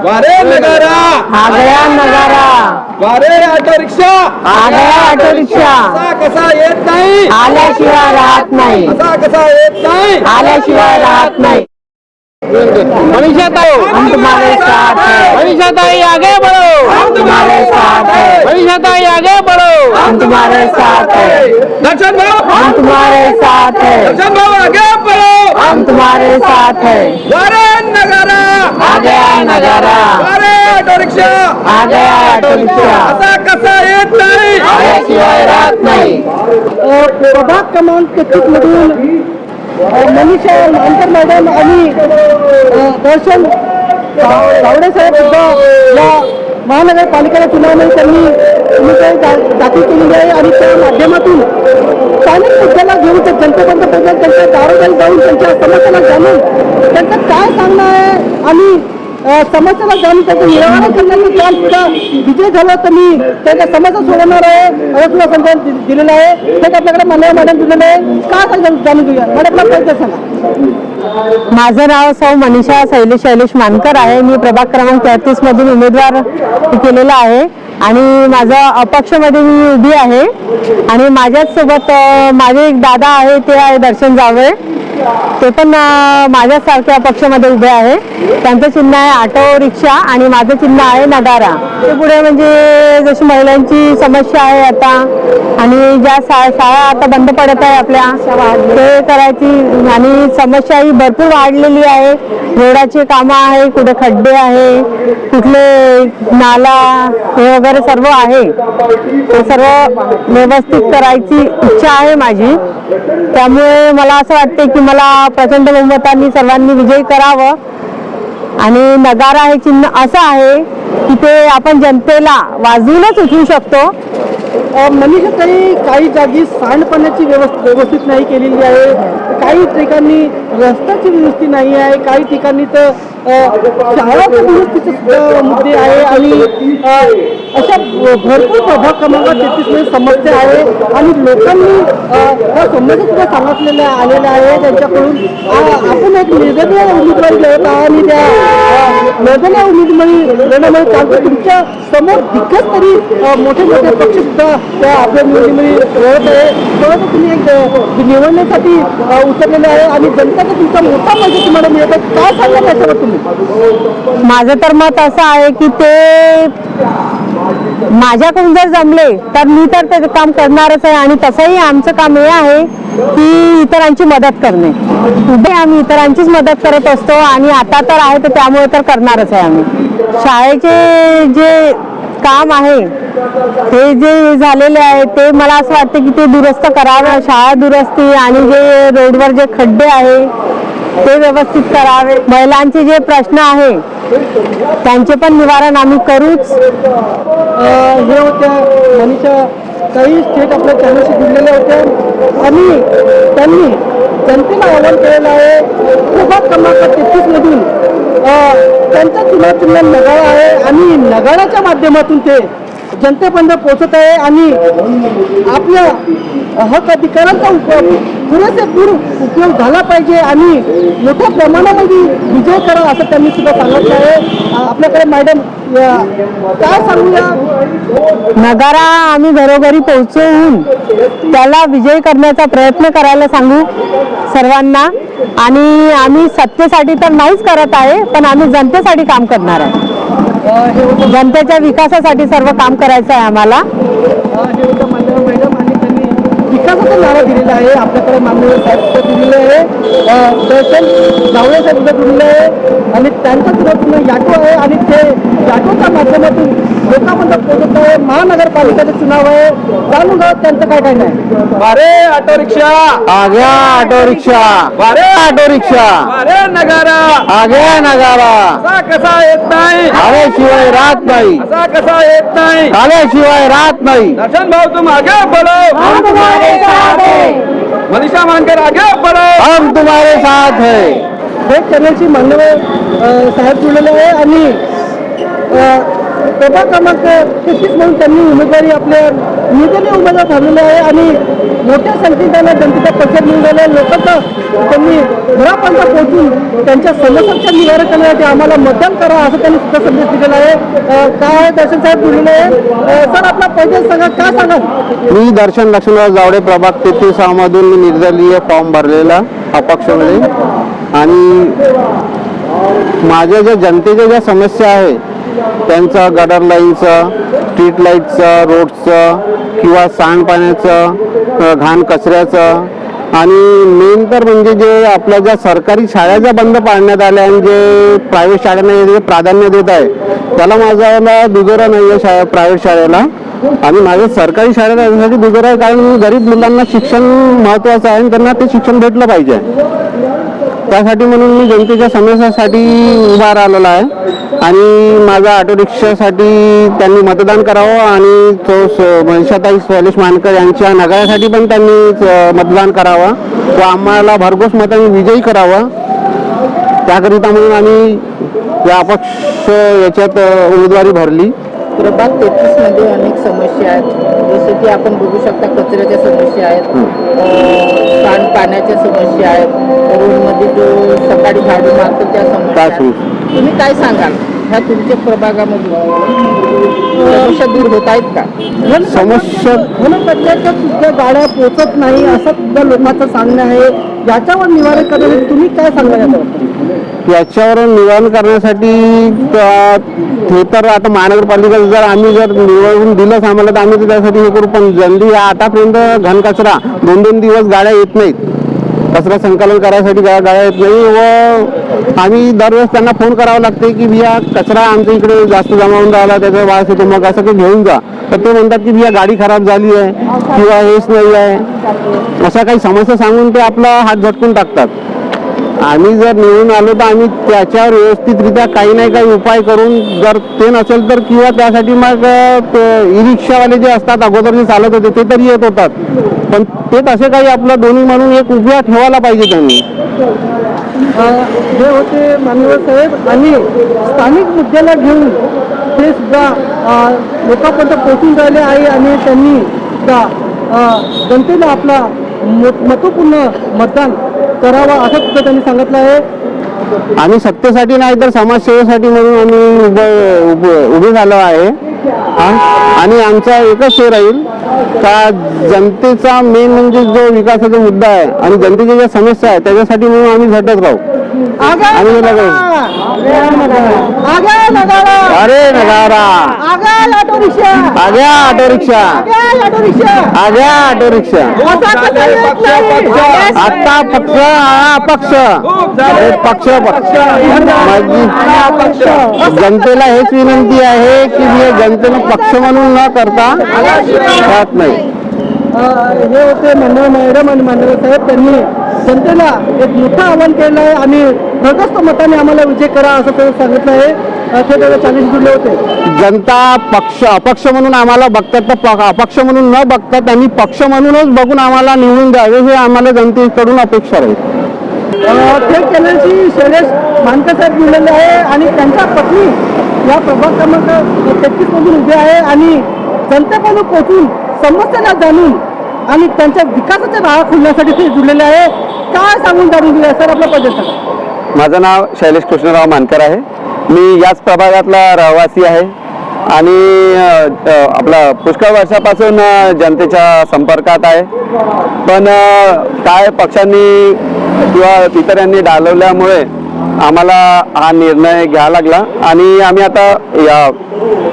वारे नगारा आ गया नगारा, वारे ऑटो रिक्षा आ गया ऑटो रिक्षा, असा कसा येत नाही आल्याशिवाय राहत नाही, असा कसा येत नाही आल्याशिवाय राहत नाही। मनीषाताई हम तुम्हारे साथ है, मनीषाताई आगे बढ़ो हम तुम्हारे साथ है, मनीषाताई आगे बढ़ो हम तुम्हारे साथ है, दर्शन भाऊ हम तुम्हारे साथ है, दर्शन भाऊ आगे बढ़ो हम तुम्हारे साथ है। वारे नगारा आ गया नगारा, वारे ऑटो रिक्षा आ गया ऑटो रिक्षा, असा कसा येत नाही आल्याशिवाय राहत नाही। प्रभाग क्रमांक 33 मधून मनीषा मानकर मॅडम आणि दर्शन गावडे साहेब सुद्धा या महानगरपालिकेच्या चुनावामध्ये त्यांनी उमेदवारी दाखल केलेली आहे आणि त्या माध्यमातून स्थानिक मुद्द्याला घेऊन ते जनतेपर्यंत पोहोचून त्यांच्या दारोदारी जाऊन त्यांच्या समस्याला जाणून त्यांचं काय सांगणं आहे आणि समस्याला जाणून त्याचं निराकरण करण्याचं काम सुद्धा विजय झालं तर मी त्यांच्या समस्या सोडवणार आहे असं तुला संदेश दिलेला आहे। ते आपल्याकडे मान्य मॅडम दिलेलं आहे, काय जाणून घेऊया मॅडमला पहिलं सांगा। माझं नाव सौ मनीषा शैलेश मानकर आहे। मी प्रभाग क्रमांक 33 मधून उमेदवार केलेला आहे आणि माझा अपक्षमध्ये मी उभी आहे आणि माझ्याच सोबत माझे एक दादा आहे, ते आहे दर्शन जावळे, ते पण माझ्यासारख्या पक्षामध्ये उभे आहे। त्यांचं चिन्ह आहे ऑटो रिक्षा आणि माझं चिन्ह आहे नगारा। ते पुढे म्हणजे जशी महिलांची समस्या आहे आता आणि ज्या शाळा आता बंद पडत आहे आपल्या, ते करायची आणि समस्या ही भरपूर वाढलेली आहे। रोडाची कामं आहे, कुठे खड्डे आहे, कुठले नाला हे वगैरे सर्व आहे, ते सर्व व्यवस्थित करायची इच्छा आहे माझी। त्यामुळे मला असं वाटते की मला प्रचंड बहुमतांनी सर्वांनी विजयी करावं आणि नगारा हे चिन्ह असं आहे की ते आपण जनतेला वाजवूनच उठवू शकतो। मनीषाताई काही जागी सांडपाण्याची व्यवस्थित नाही केलेली आहे, काही ठिकाणी रस्त्याची व्यवस्थित नाही आहे, काही ठिकाणी तर शाळाच्या दुरुस्तीचे मुद्दे आहे आणि अशा भरपूर प्रभाग क्रमांक 33 मध्ये समस्या आहे आणि लोकांनी त्या समस्या सुद्धा सांगितलेल्या आलेल्या आहे त्यांच्याकडून। आपण एक निर्दलीय उमेदवारी लढत आहात आणि त्या निर्दलीय उमेदवारी लढण्यामध्ये चालतं तुमच्या समोर दिग्गज तरी मोठे मोठे पक्ष सुद्धा त्या आपल्या निवडणुकीमध्ये लढत आहे, तेव्हा तुम्ही एक निवडण्यासाठी उतरलेले आहे आणि जनतेचा तुमचा मोठा पैसा तुम्हाला मिळत आहे, काय सांगा त्याच्यावर तुम्ही? माझं तर मत असं आहे की ते माझ्याकडून जर जमले तर मी तर ते काम करणारच आहे आणि तसंही आमचं काम हे आहे की इतरांची मदत करणे। उभे आम्ही इतरांचीच मदत करत असतो आणि आता तर आहे तर त्यामुळे तर करणारच आहे आम्ही। शाळेचे जे काम आहे ते जे झालेले आहे ते मला असं वाटतं की ते दुरुस्त करावं, शाळा दुरुस्ती आणि जे रोडवर जे खड्डे आहे ते व्यवस्थित करावे। महिलांचे जे प्रश्न आहे त्यांचे पण निवारण आम्ही करूच। हे होत्या मनीषा काही स्टेट आपल्या चॅनलशी जुळलेल्या होत्या आणि त्यांनी जनतेला आवाहन केलेलं आहे प्रभाग क्रमांक 33 मधून त्यांचा चुनाव चिन्ह नगारा आहे आणि नगाराच्या माध्यमातून ते जनतेपर्यंत पोहोचत आहे आणि आपल्या हक अधिकारांचा पुरेपूर उपयोग झाला पाहिजे आणि मोठ्या प्रमाणामध्ये विजय करा असं त्यांनी सुद्धा सांगितलं आहे। आपल्याकडे मॅडम काय सांगूया? नगारा आम्ही घरोघरी पोहोचवून त्याला विजय करण्याचा प्रयत्न करायला सांगू सर्वांना आणि आम्ही सत्तेसाठी तर नाहीच करत आहे पण आम्ही जनतेसाठी काम करणार आहे। जनतेच्या विकासासाठी सर्व काम करायचं आहे आम्हाला। मॅडम आणि त्यांनी विकासाचा नारा दिलेला आहे, आपल्याकडे माननीय साहेब सुद्धा दिलेले आहे, दर्शन जावळे साहेब सुद्धा दिलेले आहे आणि त्यांचा सुद्धा चिन्ह याटो आहे आणि ते याटोच्या माध्यमातून लोकांपर्यंत पोहोचत आहे। महानगरपालिकेचं चुनाव आहे, जाणून घ्या त्यांचं काय काय नाही। वारे ऑटो रिक्षा आ गया ऑटो रिक्षा, वारे ऑटो रिक्षा, वारे नगारा आ गया नगारा, असा कसा येत नाही आल्याशिवाय राहत नाही, असा कसा येत नाही आल्याशिवाय राहत नाही। दर्शन भाऊ तुम आगे बढ़ो हम तुम्हारे साथ है, मनीषा मानकर आगे बढ़ो हम तुम्हारे साथ है। हे चॅनलशी मान्यवर साहेब जुळलेले आहे आणि प्रभाग क्रमांक 33 म्हणून त्यांनी उमेदवारी आपल्या निर्दलीय उमेदवार ठरलेले आहे आणि मोठ्या संख्येने त्यांना जनतेचा प्रतिसाद मिळून राहिला आहे. लोकांचा त्यांनी घरापर्यंत पोहोचून त्यांच्या समस्यांच्या निवारण करण्यासाठी आम्हाला मतदान करा असं त्यांनी सुद्धा संदेश दिलेला आहे. काय दर्शन साहेब बोललेले आहे सर, आपला पहिल्याच सांगा, काय सांगाल? मी दर्शन लक्ष्मणराव जावडे प्रभाग 33 मधून निर्दलीय फॉर्म भरलेला अपक्षमध्ये आणि माझ्या ज्या जनतेच्या ज्या समस्या आहे त्यांचा गटर लाईनचं, स्ट्रीट लाईटचं, रोडचं किंवा सांडपाण्याचं, घाण कचऱ्याचं आणि मेन तर म्हणजे जे आपल्या ज्या सरकारी शाळा ज्या बंद पाडण्यात आल्या आणि जे प्रायव्हेट शाळांना जे प्राधान्य देत आहे त्याला माझा दुजोरा नाही आहे प्रायव्हेट शाळेला आणि माझ्या सरकारी शाळेला यासाठी दुजोरा आहे कारण गरीब मुलांना शिक्षण महत्त्वाचं आहे आणि त्यांना ते शिक्षण भेटलं पाहिजे. त्यासाठी म्हणून मी जनतेच्या समस्यासाठी उभा राहिलेला आहे आणि माझा ऑटो रिक्षासाठी त्यांनी मतदान करावं आणि तो मनशाताई शैलेश मानकर यांच्या नगरासाठी पण त्यांनी मतदान करावं व आम्हाला भरघोस मतांनी विजयी करावा. त्याकरिता म्हणून आम्ही या अपक्ष याच्यात उमेदवारी भरली. प्रभाग 33 मध्ये अनेक समस्या आहेत, जसे की आपण बघू शकता कचऱ्याच्या समस्या आहेत, सांडपाण्याच्या समस्या आहेत, रोडमध्ये जो सकाळी झाडू मारतो त्या समस्या आहेत. तुम्ही काय सांगाल ह्या तुमच्या प्रभागामध्ये समस्या दूर होत आहेत का? समस्या घनकचऱ्याच्या सुद्धा गाड्या पोहोचत नाही असं सुद्धा लोकांचं सांगणं आहे. याच्यावर निवारण करण्यासाठी तुम्ही काय सांगाल? याच्यावर निवारण करण्यासाठी हे तर आता महानगरपालिका जर आम्ही जर निवडून दिलंच आम्हाला तर आम्ही त्यासाठी हे करू, पण जल्दी आतापर्यंत घनकचरा 2-2 दिवस गाड्या येत नाहीत, कचरा संकलन करायसाठी गाड्या येत नाही व आम्ही दरवेळेस त्यांना फोन करावा लागते की भैया कचरा आमच्या इकडे जास्त जमा होऊन राहिला त्याचा वास येतो, मग असं काही घेऊन जा. तर ते म्हणतात की भैया गाडी खराब झाली आहे किंवा हेच नाही आहे, अशा काही समस्या सांगून ते आपला हात झटकून टाकतात. आम्ही जर निवडून आलो तर आम्ही त्याच्यावर व्यवस्थितरित्या काही नाही काही उपाय करून, जर ते नसेल तर किंवा त्यासाठी मग ई रिक्षावाले जे असतात अगोदर जे चालत होते ते तरी येत होतात, पण ते तसे काही आपलं दोन्ही म्हणून एक उभ्या ठेवायला पाहिजे त्यांनी. हे होते मान्यवर साहेब आणि स्थानिक मुद्द्याला घेऊन ते सुद्धा लोकांपर्यंत पोहोचून राहिले आहे आणि त्यांनी सुद्धा जनतेला आपला महत्त्वपूर्ण मतदान करावा असं सुद्धा त्यांनी सांगितलं आहे. आम्ही सत्तेसाठी नाही तर समाजसेवेसाठी म्हणून आम्ही उभे झालो आहे आणि आमचा एकच हे राहील का जनतेचा मेन म्हणजे जो विकासाचा मुद्दा आहे आणि जनतेच्या ज्या समस्या आहे त्याच्यासाठी म्हणून आम्ही झटत राहू. अरे नगारा, ऑटो रिक्षा, आग्या ऑटो रिक्षा, आग्या ऑटो रिक्षा. आता पक्ष जनतेला हेच विनंती आहे की जनतेने पक्ष म्हणून न करता राहत नाही. हे होते मान्यवर मॅडम आणि मान्यवर साहेब, त्यांनी जनतेला एक मोठं आव्हान केलं आहे आणि भरघोस मताने आम्हाला विजय करा असं ते सांगितलं आहे. ते त्याला चॅलेंज दिले होते. जनता अपक्ष म्हणून आम्हाला बघतात तर अपक्ष म्हणून न बघता त्यांनी पक्ष म्हणूनच बघून आम्हाला निवडून द्यावे हे आम्हाला जनतेकडून अपेक्षा राहील. थेट चॅनलची शैलेश मानकर साहेब बोललेले आहे आणि त्यांच्या पत्नी या प्रभाग क्रमांक 33 मधून उभे आहे आणि जनतेकडून पोहोचून समस्यांना जाणून आणि त्यांच्या विकासाच्या राहा खुलण्यासाठी ते जुळलेले आहे. काय सांगून जाणून दिले सर आपला पद्धत सांगा. माझं नाव शैलेश कृष्णराव मानकर आहे. मी याच प्रभागातला रहिवासी आहे आणि आपला पुष्कळ वर्षापासून जनतेच्या संपर्कात आहे, पण काय पक्षांनी किंवा इतरांनी डालवल्यामुळे आम्हाला हा निर्णय घ्यावा लागला आणि आम्ही आता या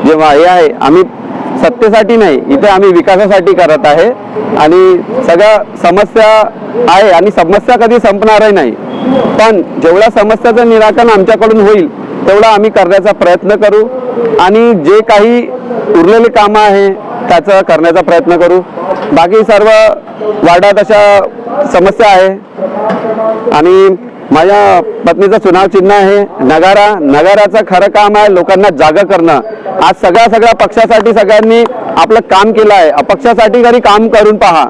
जेव्हा हे आहे आम्ही सत्तेसाठी नाही, इथे आम्ही विकासासाठी करत आहे आणि सगळ्या समस्या आहे आणि समस्या कधी संपणारही नाही, पण जेवढ्या समस्याचं निराकरण आमच्याकडून होईल तेवढा आम्ही करण्याचा प्रयत्न करू आणि जे काही उरलेले कामं आहे त्याचं करण्याचा प्रयत्न करू. बाकी सर्व वार्डात अशा समस्या आहे आणि माझ्या पत्नीचं चुनाव चिन्ह आहे नगारा. नगाराचं खरं काम आहे लोकांना जागा करणं. आज सगळ्या पक्षासाठी सगळ्यांनी आपलं काम केलं आहे. अपक्षासाठी तरी काम करून पहा,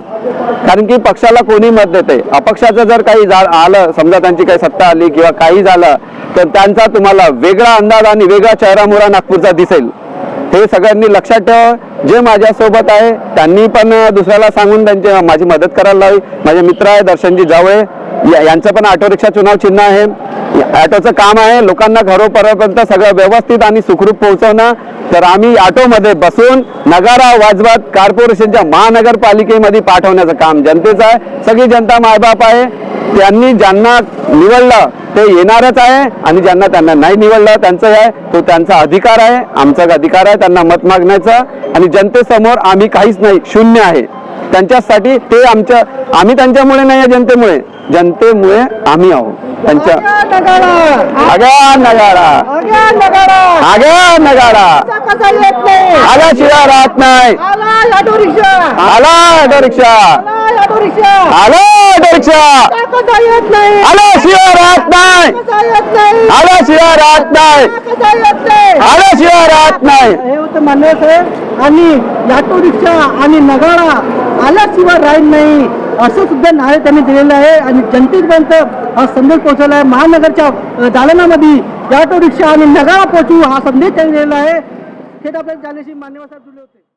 कारण की पक्षाला कोणी मत देते. अपक्षाचं जर काही आलं, समजा त्यांची काही सत्ता आली किंवा काही झालं तर त्यांचा तुम्हाला वेगळा अंदाज आणि वेगळा चेहरा मोहरा नागपूरचा दिसेल. हे सगळ्यांनी लक्षात ठेवा. जे माझ्यासोबत आहे त्यांनी पण दुसऱ्याला सांगून माझी मदत करायला लावी. माझे मित्र आहे दर्शनजी जावळे, यांचं पण ऑटो रिक्षा चुनाव चिन्ह आहे. ऑटोचं काम आहे लोकांना घरोपर्यंत सगळं व्यवस्थित आणि सुखरूप पोहोचवणं. तर आम्ही ऑटोमध्ये बसून नगारा वाजवत कॉर्पोरेशनच्या महानगरपालिकेमध्ये पाठवण्याचं काम जनतेचं आहे. सगळी जनता मायबाप आहे. त्यांनी ज्यांना निवडलं ते येणारच आहे आणि ज्यांना त्यांना नाही निवडलं त्यांचं आहे तो त्यांचा अधिकार आहे. आमचा अधिकार आहे त्यांना मत मागण्याचा. आणि जनतेसमोर आम्ही काहीच नाही, शून्य आहे. त्यांच्यासाठी ते आम्ही त्यांच्यामुळे नाही आहे, जनतेमुळे आम्ही आहोत. त्यांच्या आग्या नगाडा आल्याशिवाय राहत नाही. आला ऑटो रिक्षा आल्याशिवाय राहत नाही. हे होतं मान्य साहेब. आणि ऑटो रिक्षा आणि नगाडा आल्याशिवाय राहील नाही असं सुद्धा नारे त्यांनी दिलेलं आहे. आणि जनतेपर्यंत हा संदेश पोहोचवला आहे. महानगरच्या दालनामध्ये ऑटो रिक्षा आणि नगाडा पोहोचू हा संदेश त्यांनी दिलेला आहे. थेट आपल्या जाण्याशी मान्यवर साहेब जुळले होते.